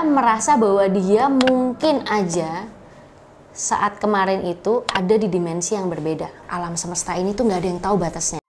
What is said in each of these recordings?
merasa bahwa dia mungkin aja saat kemarin itu ada di dimensi yang berbeda. Alam semesta ini tuh nggak ada yang tahu batasnya.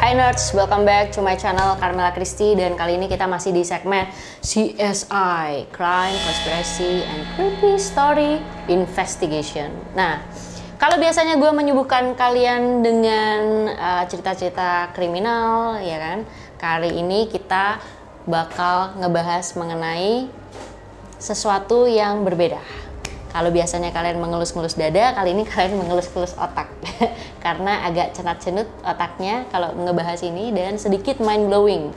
Hai nerds, welcome back to my channel Carmela Christy, dan kali ini kita masih di segmen CSI, Crime, Conspiracy, and Creepy Story Investigation. Nah, kalau biasanya gue menyuguhkan kalian dengan cerita-cerita kriminal, ya kan? Kali ini kita bakal ngebahas mengenai sesuatu yang berbeda. Kalau biasanya kalian mengelus-ngelus dada, kali ini kalian mengelus-ngelus otak. Karena agak cenat-cenut otaknya kalau ngebahas ini dan sedikit mind-blowing.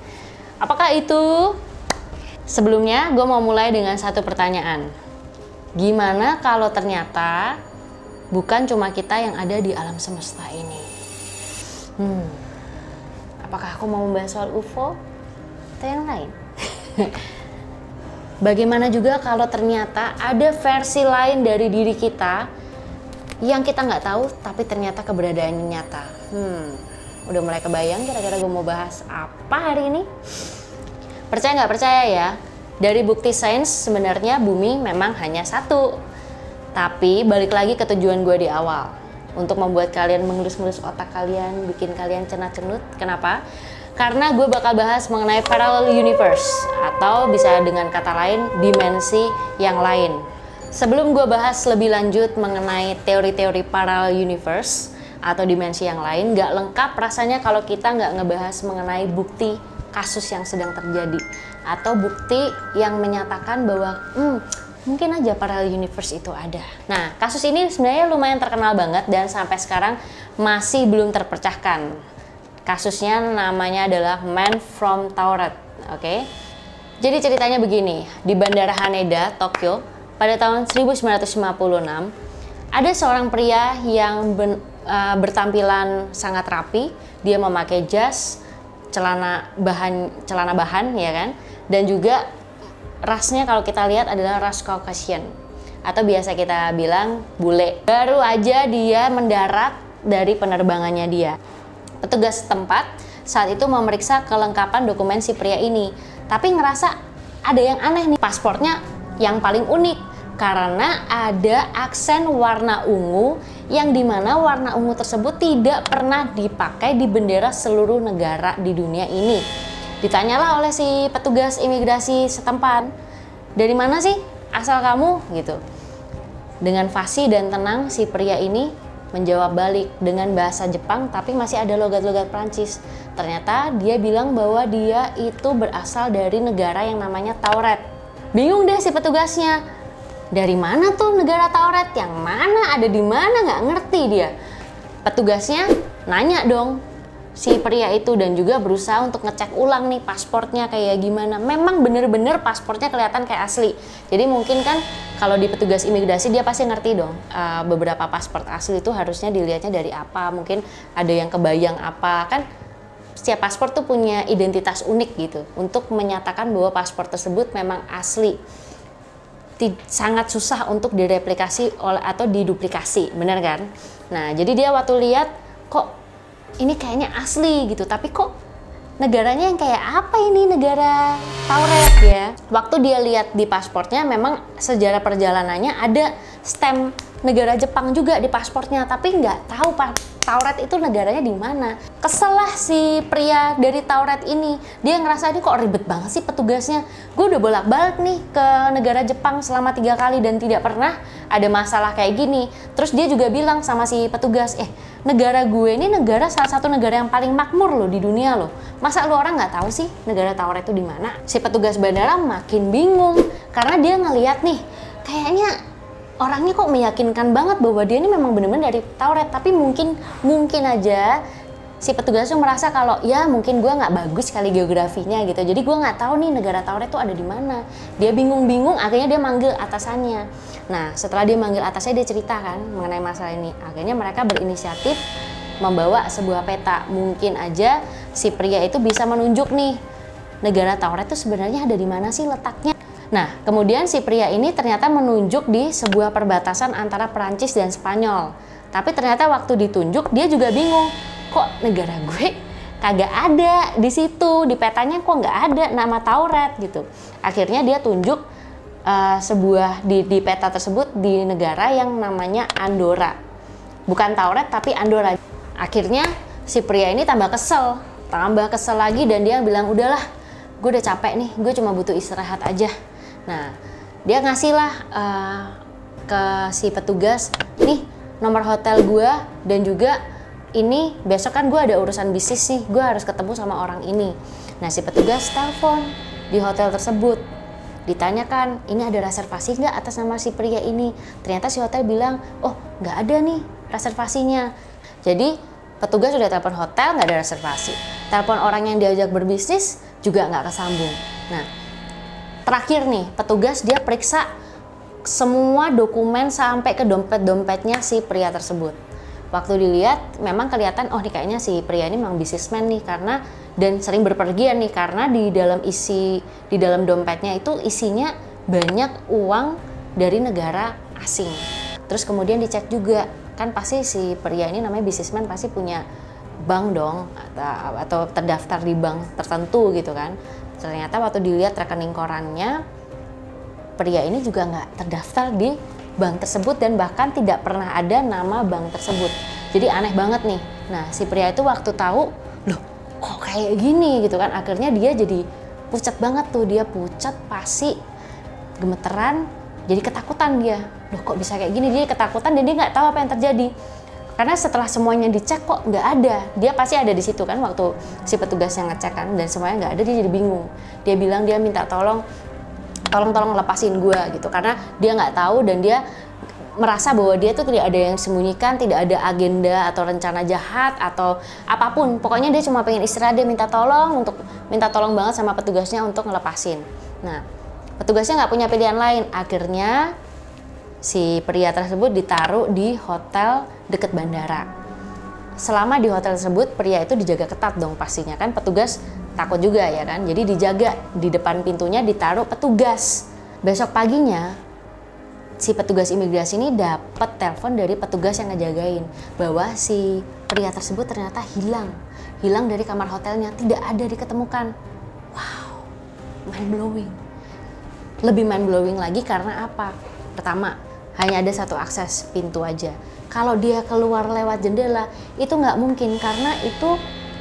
Apakah itu? Sebelumnya, gue mau mulai dengan satu pertanyaan. Gimana kalau ternyata bukan cuma kita yang ada di alam semesta ini? Apakah aku mau membahas soal UFO atau yang lain? Bagaimana juga kalau ternyata ada versi lain dari diri kita yang kita nggak tahu, tapi ternyata keberadaannya nyata. Udah mulai kebayang kira-kira gue mau bahas apa hari ini? Percaya nggak percaya ya, dari bukti sains sebenarnya bumi memang hanya satu. Tapi balik lagi ke tujuan gue di awal, untuk membuat kalian mengelus-ngelus otak kalian, bikin kalian cenat-cenut. Kenapa? Karena gue bakal bahas mengenai parallel universe, atau bisa dengan kata lain, dimensi yang lain. Sebelum gue bahas lebih lanjut mengenai teori-teori parallel universe atau dimensi yang lain, gak lengkap rasanya kalau kita nggak ngebahas mengenai bukti kasus yang sedang terjadi, atau bukti yang menyatakan bahwa mungkin aja parallel universe itu ada. Nah, kasus ini sebenarnya lumayan terkenal banget dan sampai sekarang masih belum terpecahkan. Kasusnya namanya adalah Man from Tauret, oke? Jadi ceritanya begini, di Bandara Haneda, Tokyo, pada tahun 1956, ada seorang pria yang bertampilan sangat rapi. Dia memakai jas, celana bahan, ya kan? Dan juga rasnya kalau kita lihat adalah ras Caucasian, atau biasa kita bilang bule. Baru aja dia mendarat dari penerbangannya dia. Petugas setempat saat itu memeriksa kelengkapan dokumen si pria ini, tapi ngerasa ada yang aneh nih. Paspornya yang paling unik karena ada aksen warna ungu, yang dimana warna ungu tersebut tidak pernah dipakai di bendera seluruh negara di dunia ini. Ditanyalah oleh si petugas imigrasi setempat, dari mana sih asal kamu gitu. Dengan fasih dan tenang si pria ini menjawab balik dengan bahasa Jepang, tapi masih ada logat-logat Prancis. Ternyata dia bilang bahwa dia itu berasal dari negara yang namanya Tauret. Bingung deh si petugasnya, dari mana tuh negara Tauret? Yang mana, ada di mana, nggak ngerti dia. Petugasnya nanya dong si pria itu, dan juga berusaha untuk ngecek ulang nih pasportnya kayak gimana. Memang bener-bener pasportnya kelihatan kayak asli. Jadi mungkin kan kalau di petugas imigrasi dia pasti ngerti dong, beberapa paspor asli itu harusnya dilihatnya dari apa. Mungkin ada yang kebayang apa, kan setiap paspor tuh punya identitas unik gitu, untuk menyatakan bahwa paspor tersebut memang asli. Sangat susah untuk direplikasi atau diduplikasi, bener kan? Nah, jadi dia waktu lihat, kok ini kayaknya asli gitu, tapi kok negaranya yang kayak apa ini, negara Tauret ya. Waktu dia lihat di pasportnya, memang sejarah perjalanannya ada stem negara Jepang juga di pasportnya, tapi nggak tahu Tauret itu negaranya di mana. Kesel lah si pria dari Tauret ini, dia ngerasa ini kok ribet banget sih petugasnya. Gue udah bolak-balik nih ke negara Jepang selama 3 kali dan tidak pernah ada masalah kayak gini. Terus dia juga bilang sama si petugas, negara gue ini salah satu negara yang paling makmur loh di dunia loh. Masa lu orang nggak tahu sih negara Tauret itu di mana? Si petugas bandara makin bingung karena dia ngeliat nih, kayaknya orangnya kok meyakinkan banget bahwa dia ini memang benar-benar dari Tauret, tapi mungkin aja si petugas tuh merasa kalau ya mungkin gue nggak bagus kali geografinya gitu, jadi gue nggak tahu nih negara Tauret tuh ada di mana. Dia bingung-bingung, akhirnya dia manggil atasannya. Nah, setelah dia manggil atasnya, dia ceritakan mengenai masalah ini. Akhirnya mereka berinisiatif membawa sebuah peta. Mungkin aja si pria itu bisa menunjuk nih, negara Tauret itu sebenarnya ada di mana sih letaknya. Nah, kemudian si pria ini ternyata menunjuk di sebuah perbatasan antara Perancis dan Spanyol. Tapi ternyata waktu ditunjuk dia juga bingung, kok negara gue kagak ada di situ, di petanya kok nggak ada nama Tauret gitu. Akhirnya dia tunjuk sebuah di peta tersebut di negara yang namanya Andorra. Bukan Tauret tapi Andorra. Akhirnya si pria ini tambah kesel lagi dan dia bilang, udahlah, gue udah capek nih, gue cuma butuh istirahat aja. Nah, dia ngasih lah ke si petugas, nih nomor hotel gue, dan juga ini besok kan gue ada urusan bisnis nih, gue harus ketemu sama orang ini. Nah, si petugas telepon di hotel tersebut, ditanyakan, ini ada reservasi nggak atas nama si pria ini? Ternyata si hotel bilang, oh nggak ada nih reservasinya. Jadi petugas sudah telepon hotel, nggak ada reservasi. Telepon orang yang diajak berbisnis juga nggak kesambung. Nah, terakhir nih, petugas dia periksa semua dokumen sampai ke dompet-dompetnya si pria tersebut. Waktu dilihat, memang kelihatan, oh nih kayaknya si pria ini memang bisnismen nih, karena dan sering berpergian nih, karena di dalam dompetnya itu isinya banyak uang dari negara asing. Terus kemudian dicek juga, kan pasti si pria ini namanya bisnismen, pasti punya bank dong, atau terdaftar di bank tertentu gitu kan. Ternyata waktu dilihat rekening korannya, pria ini juga nggak terdaftar di bank tersebut dan bahkan tidak pernah ada nama bank tersebut. Jadi aneh banget nih. Nah, si pria itu waktu tahu, loh kok kayak gini gitu kan, akhirnya dia jadi pucat banget tuh, dia pucat, pasti gemeteran, jadi ketakutan dia. Loh kok bisa kayak gini, dia ketakutan dan dia nggak tahu apa yang terjadi. Karena setelah semuanya dicek kok nggak ada, dia pasti ada di situ kan waktu si petugas yang ngecek kan, dan semuanya nggak ada, dia jadi bingung. Dia bilang dia minta tolong lepasin gue gitu, karena dia nggak tahu dan dia merasa bahwa dia tuh tidak ada yang sembunyikan, tidak ada agenda atau rencana jahat atau apapun. Pokoknya dia cuma pengen istirahat, dia minta tolong banget sama petugasnya untuk ngelepasin. Nah, petugasnya nggak punya pilihan lain, akhirnya si pria tersebut ditaruh di hotel dekat bandara. Selama di hotel tersebut, pria itu dijaga ketat dong pastinya kan, petugas takut juga ya kan, jadi dijaga di depan pintunya, ditaruh petugas. Besok paginya si petugas imigrasi ini dapat telepon dari petugas yang ngejagain bahwa si pria tersebut ternyata hilang dari kamar hotelnya, tidak ada diketemukan. Wow, mind blowing. Lebih mind blowing lagi karena apa? Pertama, hanya ada satu akses pintu aja. Kalau dia keluar lewat jendela itu nggak mungkin, karena itu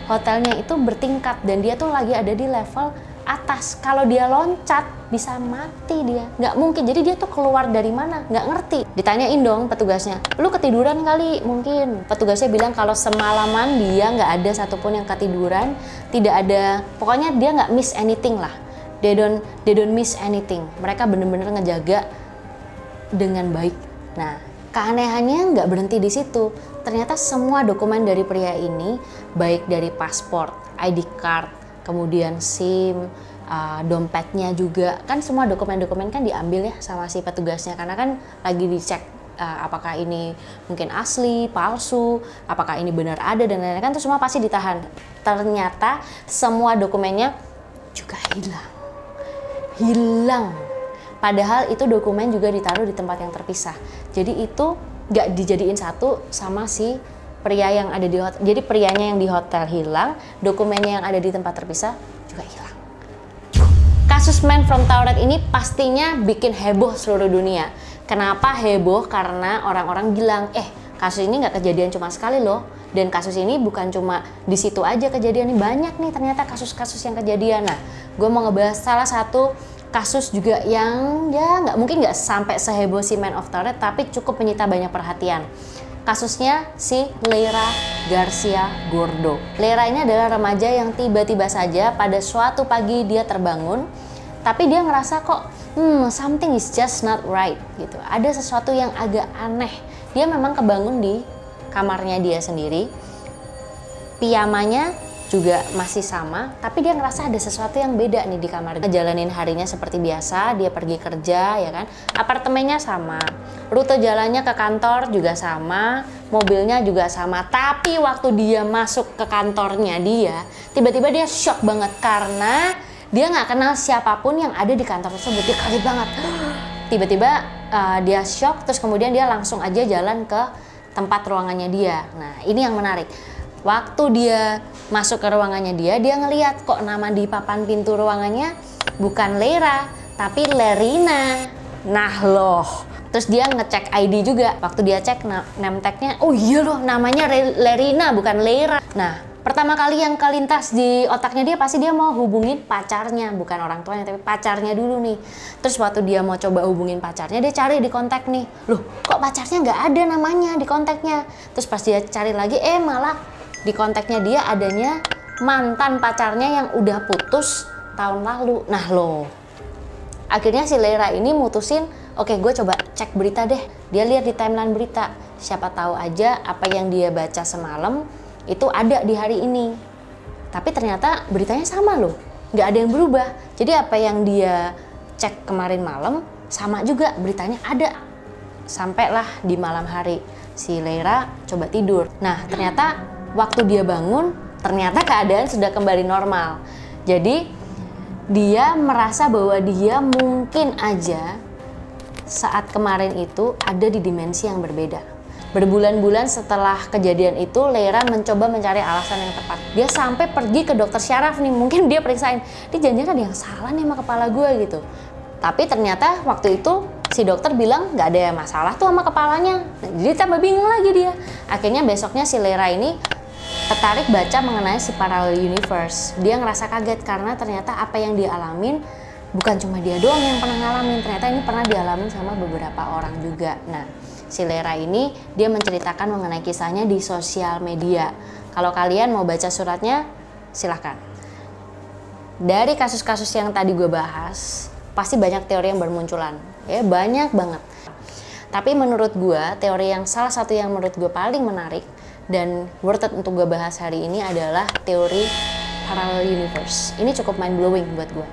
hotelnya itu bertingkat dan dia tuh lagi ada di level atas. Kalau dia loncat bisa mati dia, nggak mungkin. Jadi dia tuh keluar dari mana nggak ngerti. Ditanyain dong petugasnya, lu ketiduran kali mungkin. Petugasnya bilang kalau semalaman dia nggak ada satupun yang ketiduran, tidak ada, pokoknya dia nggak miss anything lah. They don't miss anything. Mereka bener-bener ngejaga dengan baik. Nah, keanehannya nggak berhenti di situ. Ternyata semua dokumen dari pria ini, baik dari paspor, ID card, kemudian SIM, dompetnya juga, kan semua dokumen-dokumen kan diambil ya sama si petugasnya, karena kan lagi dicek apakah ini mungkin asli, palsu, apakah ini benar ada dan lain-lain, kan itu semua pasti ditahan. Ternyata semua dokumennya juga hilang. Padahal itu dokumen juga ditaruh di tempat yang terpisah. Jadi itu nggak dijadiin satu sama si pria yang ada di hotel. Jadi prianya yang di hotel hilang, dokumennya yang ada di tempat terpisah juga hilang. Kasus Man from Tauret ini pastinya bikin heboh seluruh dunia. Kenapa heboh? Karena orang-orang bilang, kasus ini nggak kejadian cuma sekali loh. Dan kasus ini bukan cuma di situ aja kejadian, banyak nih ternyata kasus-kasus yang kejadian. Nah, gue mau ngebahas salah satu kasus juga yang ya nggak sampai seheboh si Man of Tauret, tapi cukup menyita banyak perhatian. Kasusnya si Leira Garcia Gordo. Leira ini adalah remaja yang tiba-tiba saja pada suatu pagi dia terbangun, tapi dia ngerasa kok something is just not right gitu. Ada sesuatu yang agak aneh. Dia memang kebangun di kamarnya dia sendiri. Piyamanya juga masih sama, tapi dia ngerasa ada sesuatu yang beda nih di kamar. Jalanin harinya seperti biasa, dia pergi kerja ya kan, apartemennya sama, rute jalannya ke kantor juga sama, mobilnya juga sama. Tapi waktu dia masuk ke kantornya dia, tiba-tiba dia shock banget karena dia nggak kenal siapapun yang ada di kantor tersebut. Dia kaget banget. Tiba-tiba dia shock, terus kemudian dia langsung aja jalan ke tempat ruangannya dia. Nah, ini yang menarik. Waktu dia masuk ke ruangannya dia ngelihat kok nama di papan pintu ruangannya bukan Lera, tapi Lerina. Nah loh, terus dia ngecek ID juga. Waktu dia cek name tag-nya, oh iya loh namanya Lerina bukan Lera. Nah, pertama kali yang kelintas di otaknya dia pasti dia mau hubungin pacarnya, bukan orang tuanya tapi pacarnya dulu nih. Terus waktu dia mau coba hubungin pacarnya, dia cari di kontak nih, loh kok pacarnya nggak ada namanya di kontaknya. Terus pas dia cari lagi, malah di kontaknya dia adanya mantan pacarnya yang udah putus tahun lalu. Nah loh, akhirnya si Lera ini mutusin, oke, gue coba cek berita deh. Dia lihat di timeline berita, siapa tahu aja apa yang dia baca semalam itu ada di hari ini. Tapi ternyata beritanya sama loh, nggak ada yang berubah. Jadi apa yang dia cek kemarin malam sama juga, beritanya ada. Sampailah di malam hari si Lera coba tidur. Nah ternyata waktu dia bangun, ternyata keadaan sudah kembali normal. Jadi dia merasa bahwa dia mungkin aja saat kemarin itu ada di dimensi yang berbeda. Berbulan-bulan setelah kejadian itu, Lera mencoba mencari alasan yang tepat. Dia sampai pergi ke dokter syaraf nih, mungkin dia periksain, dia jangan-jangan ada yang salah nih sama kepala gue gitu. Tapi ternyata waktu itu si dokter bilang nggak ada masalah tuh sama kepalanya. Jadi tambah bingung lagi dia. Akhirnya besoknya si Lera ini tertarik baca mengenai si parallel universe. Dia ngerasa kaget karena ternyata apa yang dia alamin bukan cuma dia doang yang pernah ngalamin, ternyata ini pernah dialamin sama beberapa orang juga. Nah, si Lera ini dia menceritakan mengenai kisahnya di sosial media. Kalau kalian mau baca suratnya, silahkan. Dari kasus-kasus yang tadi gue bahas, pasti banyak teori yang bermunculan, ya banyak banget. Tapi menurut gue, teori yang salah satu yang menurut gue paling menarik dan worth it untuk gue bahas hari ini adalah teori parallel universe. Ini cukup mind blowing buat gue.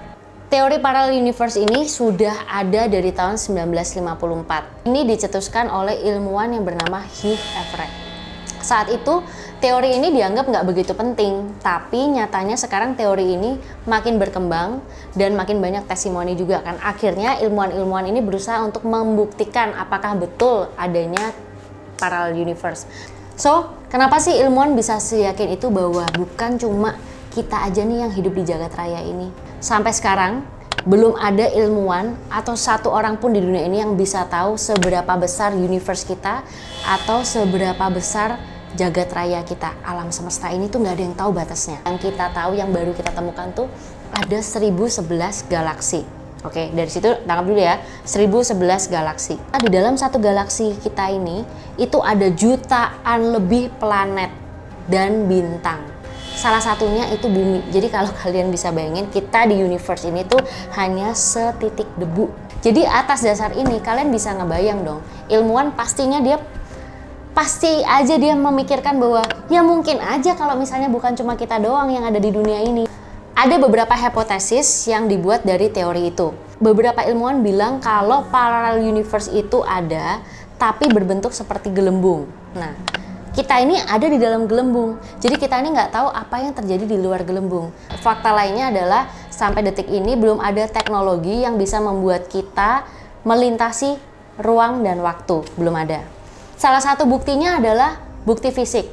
Teori parallel universe ini sudah ada dari tahun 1954. Ini dicetuskan oleh ilmuwan yang bernama Hugh Everett. Saat itu teori ini dianggap nggak begitu penting, tapi nyatanya sekarang teori ini makin berkembang dan makin banyak testimoni juga kan. Akhirnya ilmuwan-ilmuwan ini berusaha untuk membuktikan apakah betul adanya parallel universe. So, kenapa sih ilmuwan bisa seyakin itu bahwa bukan cuma kita aja nih yang hidup di jagat raya ini? Sampai sekarang, belum ada ilmuwan atau satu orang pun di dunia ini yang bisa tahu seberapa besar universe kita atau seberapa besar jagat raya kita. Alam semesta ini tuh nggak ada yang tahu batasnya. Yang kita tahu, yang baru kita temukan tuh ada 1011 galaksi. Oke, dari situ tangkap dulu ya, 1011 galaksi. Di dalam satu galaksi kita ini, itu ada jutaan lebih planet dan bintang. Salah satunya itu bumi. Jadi kalau kalian bisa bayangin, kita di universe ini tuh hanya setitik debu. Jadi atas dasar ini, kalian bisa ngebayang dong, ilmuwan pastinya pasti aja dia memikirkan bahwa ya mungkin aja kalau misalnya bukan cuma kita doang yang ada di dunia ini. Ada beberapa hipotesis yang dibuat dari teori itu. Beberapa ilmuwan bilang kalau parallel universe itu ada, tapi berbentuk seperti gelembung. Nah, kita ini ada di dalam gelembung, jadi kita ini nggak tahu apa yang terjadi di luar gelembung. Fakta lainnya adalah sampai detik ini belum ada teknologi yang bisa membuat kita melintasi ruang dan waktu, belum ada. Salah satu buktinya adalah bukti fisik.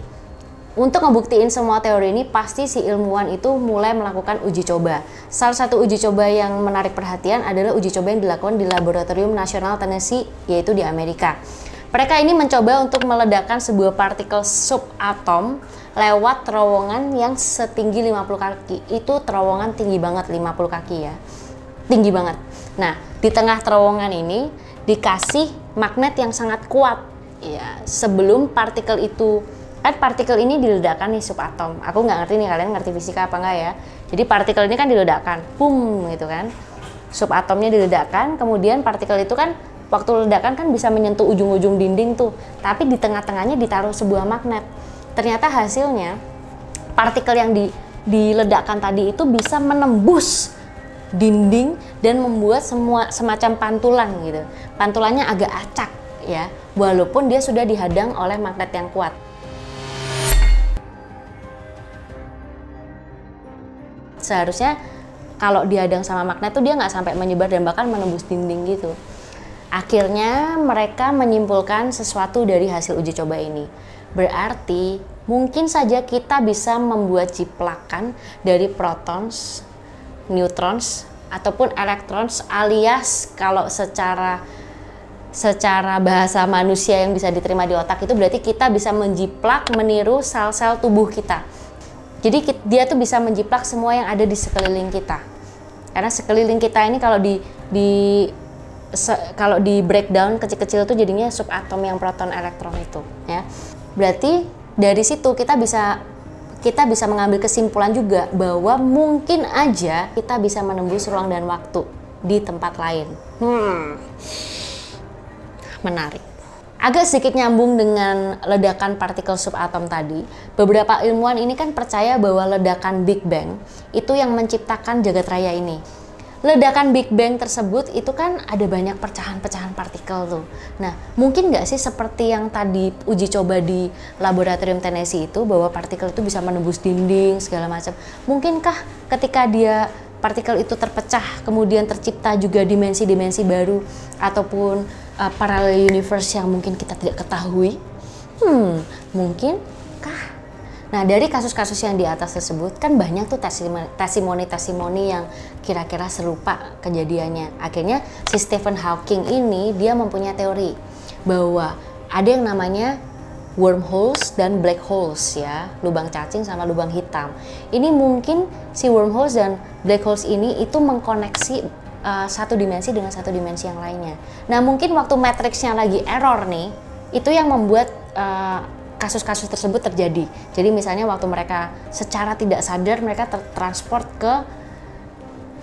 Untuk ngebuktiin semua teori ini, pasti si ilmuwan itu mulai melakukan uji coba. Salah satu uji coba yang menarik perhatian adalah uji coba yang dilakukan di Laboratorium Nasional Tennessee, yaitu di Amerika. Mereka ini mencoba untuk meledakkan sebuah partikel subatom lewat terowongan yang setinggi 50 kaki. Itu terowongan tinggi banget, 50 kaki ya. Tinggi banget. Nah, di tengah terowongan ini dikasih magnet yang sangat kuat. Ya, sebelum partikel itu, kan partikel ini diledakkan nih subatom. Aku nggak ngerti nih, kalian ngerti fisika apa nggak ya? Jadi partikel ini kan diledakkan, boom gitu kan. Subatomnya diledakkan, kemudian partikel itu kan waktu ledakan kan bisa menyentuh ujung-ujung dinding tuh. Tapi di tengah-tengahnya ditaruh sebuah magnet. Ternyata hasilnya partikel yang di ledakan tadi itu bisa menembus dinding dan membuat semacam pantulan gitu. Pantulannya agak acak ya, walaupun dia sudah dihadang oleh magnet yang kuat. Seharusnya kalau dihadang sama magnet tuh dia nggak sampai menyebar dan bahkan menembus dinding gitu. Akhirnya mereka menyimpulkan sesuatu dari hasil uji coba ini. Berarti mungkin saja kita bisa membuat ciplakan dari protons, neutrons, ataupun elektrons, alias kalau secara bahasa manusia yang bisa diterima di otak itu berarti kita bisa menjiplak, meniru sel-sel tubuh kita. Jadi dia tuh bisa menjiplak semua yang ada di sekeliling kita. Karena sekeliling kita ini kalau di breakdown kecil-kecil tuh jadinya subatom yang proton elektron itu ya. Berarti dari situ kita bisa mengambil kesimpulan juga bahwa mungkin aja kita bisa menembus ruang dan waktu di tempat lain. Menarik. Agak sedikit nyambung dengan ledakan partikel subatom tadi. Beberapa ilmuwan ini kan percaya bahwa ledakan Big Bang itu yang menciptakan jagat raya ini. Ledakan Big Bang tersebut itu kan ada banyak pecahan-pecahan partikel tuh. Nah, mungkin nggak sih seperti yang tadi uji coba di laboratorium Tennessee itu, bahwa partikel itu bisa menembus dinding segala macam. Mungkinkah ketika partikel itu terpecah, kemudian tercipta juga dimensi-dimensi baru ataupun parallel universe yang mungkin kita tidak ketahui? Mungkinkah? Nah, dari kasus-kasus yang di atas tersebut kan banyak tuh testimoni-testimoni yang kira-kira serupa kejadiannya. Akhirnya si Stephen Hawking ini dia mempunyai teori bahwa ada yang namanya wormholes dan black holes ya, lubang cacing sama lubang hitam. Ini mungkin si wormholes dan black holes ini itu mengkoneksi satu dimensi dengan satu dimensi yang lainnya. Nah, mungkin waktu matriksnya lagi error nih, itu yang membuat kasus-kasus tersebut terjadi. Jadi misalnya waktu mereka secara tidak sadar mereka tertransport ke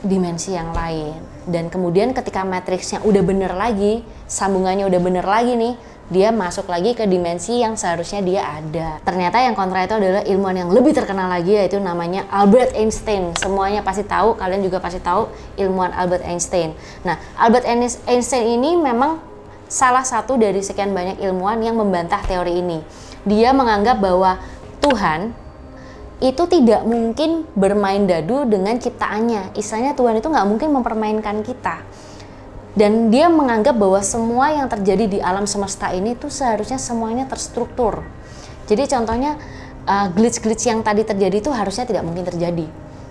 dimensi yang lain. Dan kemudian ketika matriksnya udah bener lagi, sambungannya udah bener lagi nih, dia masuk lagi ke dimensi yang seharusnya dia ada. Ternyata yang kontra itu adalah ilmuwan yang lebih terkenal lagi, yaitu namanya Albert Einstein. Semuanya pasti tahu, kalian juga pasti tahu ilmuwan Albert Einstein. Nah, Albert Einstein ini memang salah satu dari sekian banyak ilmuwan yang membantah teori ini. Dia menganggap bahwa Tuhan itu tidak mungkin bermain dadu dengan ciptaannya. Istilahnya Tuhan itu nggak mungkin mempermainkan kita. Dan dia menganggap bahwa semua yang terjadi di alam semesta ini tuh seharusnya semuanya terstruktur. Jadi contohnya glitch-glitch yang tadi terjadi itu harusnya tidak mungkin terjadi.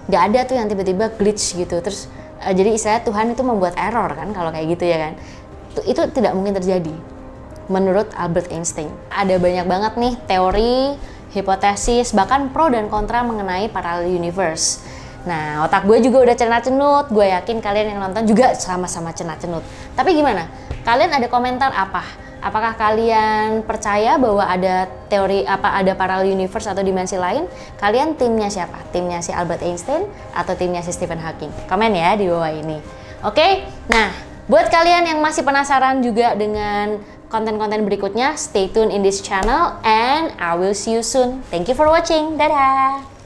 Nggak ada tuh yang tiba-tiba glitch gitu. Terus jadi istilahnya Tuhan itu membuat error kan kalau kayak gitu ya kan. Itu tidak mungkin terjadi. Menurut Albert Einstein. Ada banyak banget nih teori, hipotesis, bahkan pro dan kontra mengenai parallel universe. Nah, otak gue juga udah cenat-cenut. Gue yakin kalian yang nonton juga sama-sama cenat-cenut. Tapi gimana? Kalian ada komentar apa? Apakah kalian percaya bahwa ada teori ada parallel universe atau dimensi lain? Kalian timnya siapa? Timnya si Albert Einstein atau timnya si Stephen Hawking? Komen ya di bawah ini. Oke? Nah, buat kalian yang masih penasaran juga dengan konten-konten berikutnya, stay tune in this channel and I will see you soon. Thank you for watching. Dadah!